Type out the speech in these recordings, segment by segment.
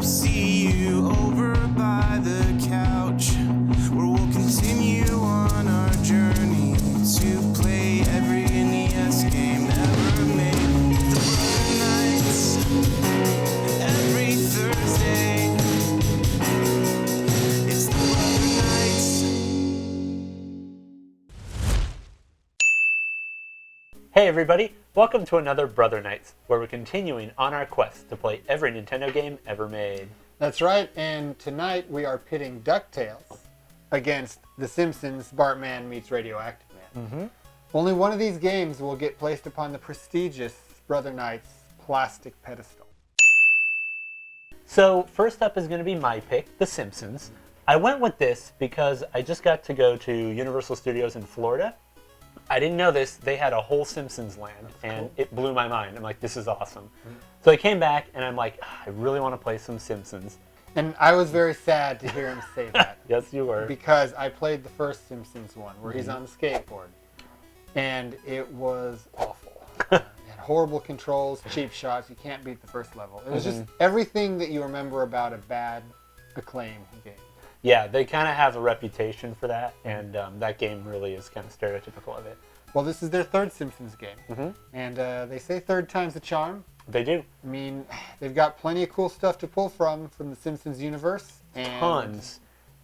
see you over by the couch, where we'll continue on our journey to play every NES game ever made. The Brother Nights, every Thursday. It's the Brother Nights. Hey everybody, welcome to another Brother Nights, where we're continuing on our quest to play every Nintendo game ever made. That's right, and tonight we are pitting Ducktales against The Simpsons Bartman meets Radioactive Man. Mm-hmm. Only one of these games will get placed upon the prestigious Brother Nights plastic pedestal. So first up is going to be my pick, The Simpsons. I went with this because I just got to go to Universal Studios in Florida. I didn't know this. They had a whole Simpsons land, and it blew my mind. I'm like, this is awesome. Mm-hmm. So I came back, and I'm like, I really want to play some Simpsons. And I was very sad to hear him say that. Yes, you were. Because I played the first Simpsons one, where he's on the skateboard. And it was awful. It had horrible controls, cheap shots. You can't beat the first level. It was just everything that you remember about a bad Acclaim game. Yeah, they kind of have a reputation for that, and that game really is kind of stereotypical of it. Well, this is their third Simpsons game, and they say third time's the charm. They do. I mean, they've got plenty of cool stuff to pull from the Simpsons universe. And Tons.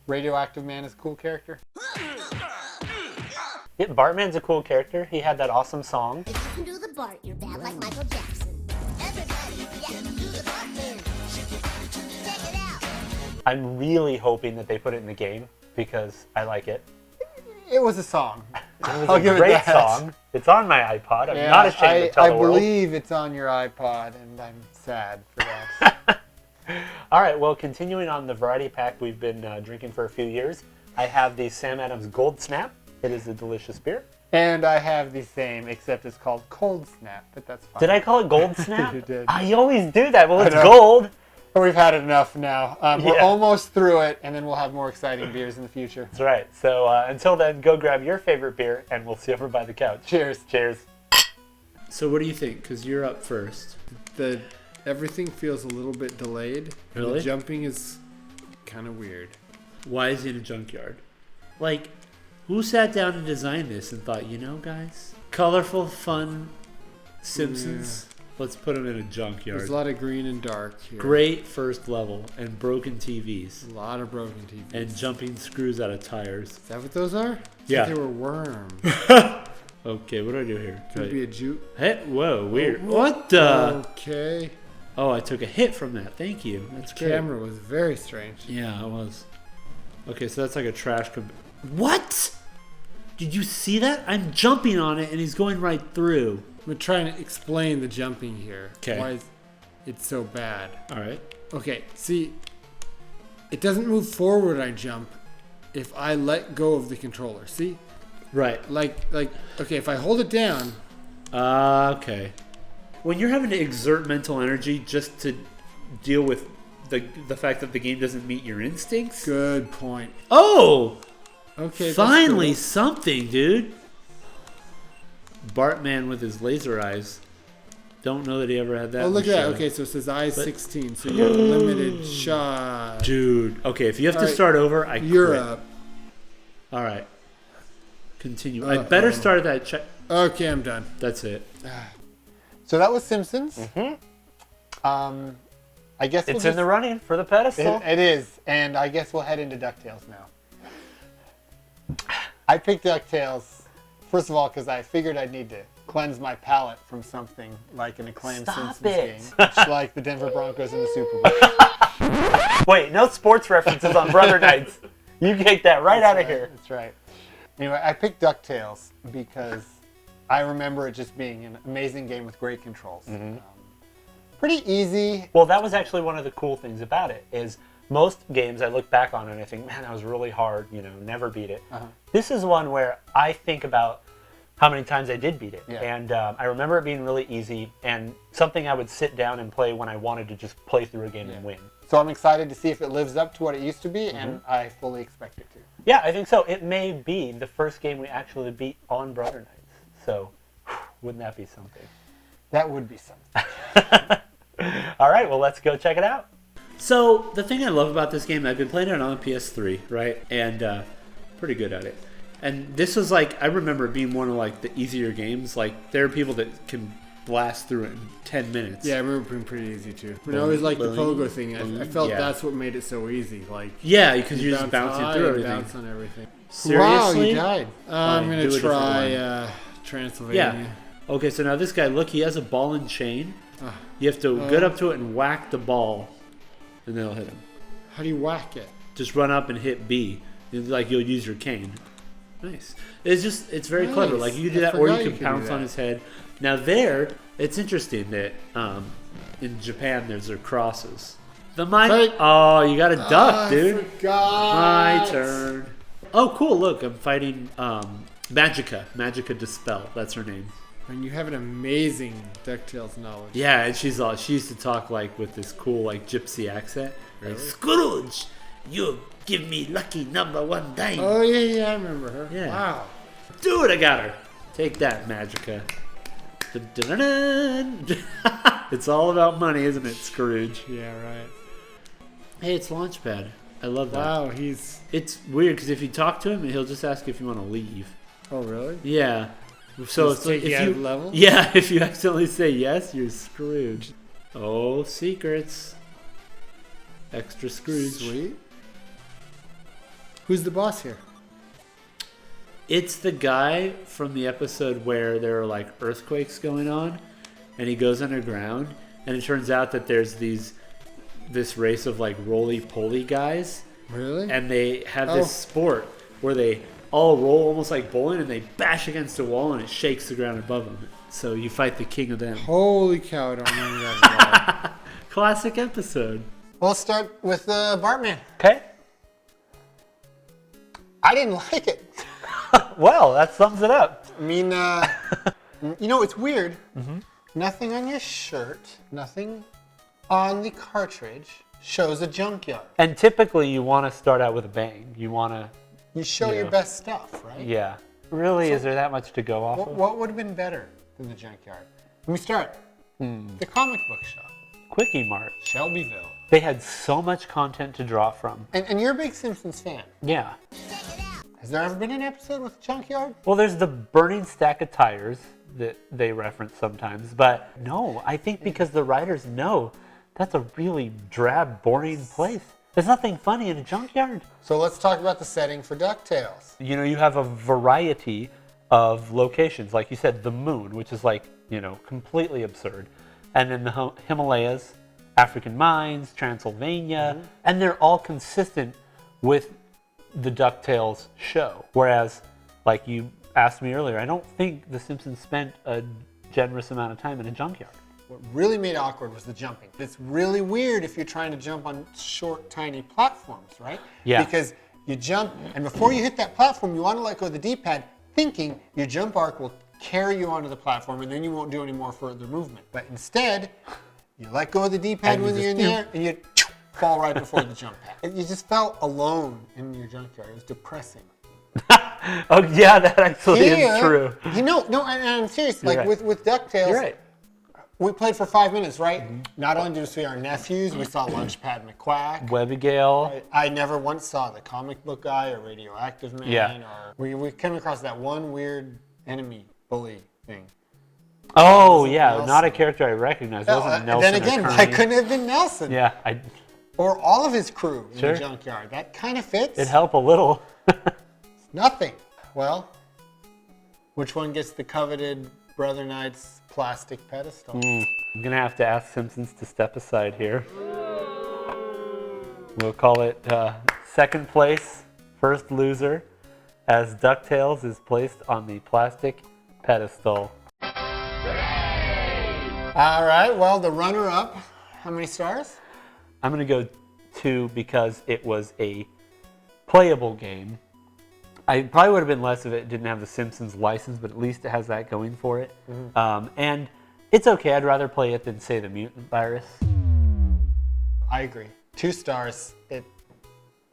Radioactive Man is a cool character. Yeah, Bartman's a cool character. He had that awesome song. If you can do the Bart, you're bad like Michael Jackson. Everybody, yeah, do the Bartman. Check it out. I'm really hoping that they put it in the game because I like it. It was a song. It was a great song. It's on my iPod. I'm not ashamed to tell the world. I believe it's on your iPod, and I'm sad for that. All right, well, continuing on the variety pack we've been drinking for a few years, I have the Sam Adams Gold Snap. It is a delicious beer. And I have the same, except it's called Cold Snap, but that's fine. Did I call it Gold Snap? You did. I always do that. Well, it's gold. We've had enough now. We're almost through it, and then we'll have more exciting beers in the future. That's right. So until then, go grab your favorite beer, and we'll see you over by the couch. Cheers. Cheers. So what do you think? Because you're up first. Everything feels a little bit delayed. Really? The jumping is kind of weird. Why is he in a junkyard? Like, who sat down and designed this and thought, you know, guys, colorful, fun Simpsons. Let's put them in a junkyard. There's a lot of green and dark here. Great first level and broken TVs. A lot of broken TVs. And jumping screws out of tires. Is that what those are? Yeah. They were worms. Okay, what do I do here? Could be a juke. Hey, whoa, weird. What the? Okay. Oh, I took a hit from that. Thank you. That's great. The camera was very strange. Yeah, it was. Okay, so that's like a trash. What? Did you see that? I'm jumping on it and he's going right through. I'm trying to explain the jumping here. Okay. Why is it so bad? All right. Okay, see, it doesn't move forward when I jump if I let go of the controller. See? Right. Like, okay, if I hold it down. Okay. When you're having to exert mental energy just to deal with the fact that the game doesn't meet your instincts. Good point. Oh! Okay. Finally, cool. something, dude. Bartman with his laser eyes. Don't know that he ever had that. Oh, look at that. show. Okay, so it says I 16, so you have limited shot. Dude. Okay, if you have to start over, I You're quit. up. All right. Continue. I better start at that check. Okay, I'm done. That's it. So that was Simpsons. I guess It's in the running for the pedestal. It is, and I guess we'll head into Ducktales now. I picked Ducktales, first of all, because I figured I'd need to cleanse my palate from something like an acclaimed Simpsons game, much like the Denver Broncos in the Super Bowl. Wait, no sports references on Brother Nights. You take that right out of here. That's right. Anyway, I picked Ducktales because I remember it just being an amazing game with great controls. Pretty easy. Well, that was actually one of the cool things about it, is most games I look back on and I think, man, that was really hard, never beat it. This is one where I think about how many times I did beat it. Yeah. And I remember it being really easy and something I would sit down and play when I wanted to just play through a game and win. So I'm excited to see if it lives up to what it used to be, and I fully expect it to. Yeah, I think so. It may be the first game we actually beat on Brother Nights. So, wouldn't that be something? That would be something. All right, well, let's go check it out. So the thing I love about this game, I've been playing it on PS3, right? And pretty good at it. And this was like, I remember it being one of like the easier games. Like there are people that can blast through it in 10 minutes. Yeah, I remember it being pretty easy too. I always liked the pogo thing. I felt that's what made it so easy. Like yeah, because you're just bouncing through everything. Bounce on everything. Seriously? Wow, you died. I'm gonna try Transylvania. Yeah. Okay, so now this guy, look, he has a ball and chain. You have to get up to it and whack the ball, and then it'll hit him. How do you whack it? Just run up and hit B. Like you'll use your cane. Nice. It's very clever. Like you can do that, or you can pounce on his head. Now there, it's interesting that in Japan there's their crosses. Oh, you got a duck, dude. I forgot. My turn. Oh, cool. Look, I'm fighting Magica Dispel. That's her name. And you have an amazing Ducktales knowledge. Yeah, and she used to talk like with this cool like gypsy accent. Like, Scrooge, you give me lucky number 1 time. Oh yeah, I remember her. Yeah. Wow. Dude, I got her. Take that, Magica. It's all about money, isn't it, Scrooge? Yeah, right. Hey, it's Launchpad. I love that. Wow, It's weird because if you talk to him, he'll just ask if you want to leave. Oh, really? Yeah. So Just take you out of level? Yeah, if you accidentally say yes, you're Scrooge. Oh, secrets. Extra Scrooge. Sweet. Who's the boss here? It's the guy from the episode where there are like earthquakes going on, and he goes underground, and it turns out that there's this race of like roly-poly guys. Really? And they have this sport where they all roll almost like bowling, and they bash against a wall, and it shakes the ground above them. So you fight the king of them. Holy cow, I don't remember that at all. Classic episode. We'll start with Bartman. Okay. I didn't like it. Well, that sums it up. I mean, it's weird. Mm-hmm. Nothing on your shirt, nothing on the cartridge shows a junkyard. And typically you want to start out with a bang. You want to... You show your best stuff, right? Yeah. Really, is there that much to go off of? What would have been better than the junkyard? Let me start. The comic book shop. Quickie Mart. Shelbyville. They had so much content to draw from. And you're a big Simpsons fan. Yeah. Has there ever been an episode with a junkyard? Well, there's the burning stack of tires that they reference sometimes. But no, I think because the writers know that's a really drab, boring place. There's nothing funny in a junkyard. So let's talk about the setting for DuckTales. You know, you have a variety of locations. Like you said, the moon, which is like, completely absurd. And then the Himalayas, African mines, Transylvania. Mm-hmm. And they're all consistent with the DuckTales show. Whereas, like you asked me earlier, I don't think The Simpsons spent a generous amount of time in a junkyard. What really made it awkward was the jumping. It's really weird if you're trying to jump on short, tiny platforms, right? Yeah. Because you jump, and before you hit that platform, you want to let go of the D-pad, thinking your jump arc will carry you onto the platform, and then you won't do any more further movement. But instead, you let go of the D-pad when you're in the air, and you fall right before the jump pad. You just felt alone in your junkyard. It was depressing. Oh, yeah, that actually is true. And I'm serious. You're like right. with DuckTales, You're right. We played for 5 minutes, right? Mm-hmm. Not only did we see our nephews, we saw Lunchpad McQuack. Webbygale. I never once saw the comic book guy or Radioactive Man. Or we came across that one weird enemy bully thing. Oh, yeah, not a character I recognized. It wasn't Nelson. Then again, why couldn't it have been Nelson? Yeah. Or all of his crew in the junkyard. That kind of fits. It'd help a little. Nothing. Well, which one gets the coveted Brother Knight's plastic pedestal? I'm going to have to ask Simpsons to step aside here. We'll call it second place, first loser, as DuckTales is placed on the plastic pedestal. All right, well, the runner-up, how many stars? I'm going to go 2 because it was a playable game. I probably would have been less if it didn't have the Simpsons license, but at least it has that going for it. Mm-hmm. And it's okay. I'd rather play it than, say, the Mutant Virus. I agree. 2 stars. It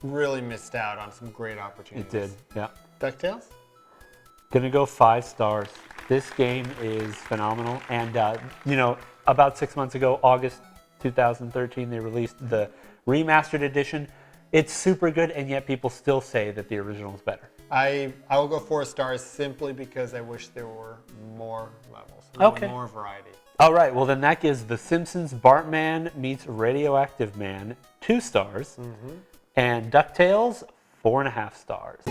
really missed out on some great opportunities. It did, yeah. DuckTales? Gonna go 5 stars. This game is phenomenal. And, about 6 months ago, August 2013, they released the remastered edition. It's super good, and yet people still say that the original is better. I will go 4 stars simply because I wish there were more levels. Okay. More variety. All right, well then that gives The Simpsons Bartman meets Radioactive Man 2 stars, and DuckTales 4.5 stars.